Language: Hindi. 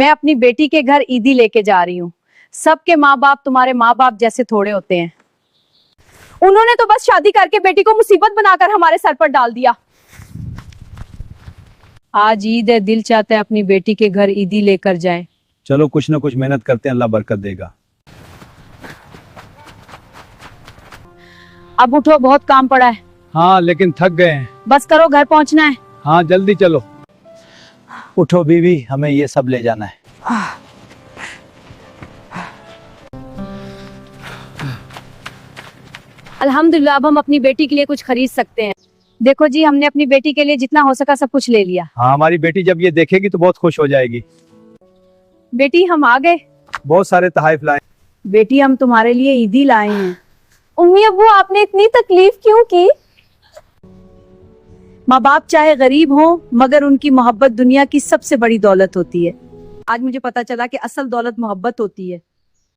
मैं अपनी बेटी के घर ईदी लेके जा रही हूँ। सबके माँ बाप तुम्हारे माँ बाप जैसे थोड़े होते हैं। उन्होंने तो बस शादी करके बेटी को मुसीबत बनाकर हमारे सर पर डाल दिया। आज ईद है, दिल चाहता है अपनी बेटी के घर ईदी लेकर जाएं। चलो कुछ ना कुछ मेहनत करते हैं, अल्लाह बरकत देगा। अब उठो, बहुत काम पड़ा है। हाँ लेकिन थक गए हैं। बस करो, घर पहुंचना है। हाँ जल्दी चलो। उठो बीवी, हमें ये सब ले जाना है। अल्हम्दुलिल्लाह, अब हम अपनी बेटी के लिए कुछ खरीद सकते हैं। देखो जी, हमने अपनी बेटी के लिए जितना हो सका सब कुछ ले लिया। हाँ हमारी बेटी जब ये देखेगी तो बहुत खुश हो जाएगी। बेटी हम आ गए। बहुत सारे तोहफे लाए। बेटी हम तुम्हारे लिए ईदी लाए हैं। उम्मी अब्बू, आपने इतनी तकलीफ क्यों की? माँ बाप चाहे गरीब हो मगर उनकी मोहब्बत दुनिया की सबसे बड़ी दौलत होती है। आज मुझे पता चला कि असल दौलत मोहब्बत होती है।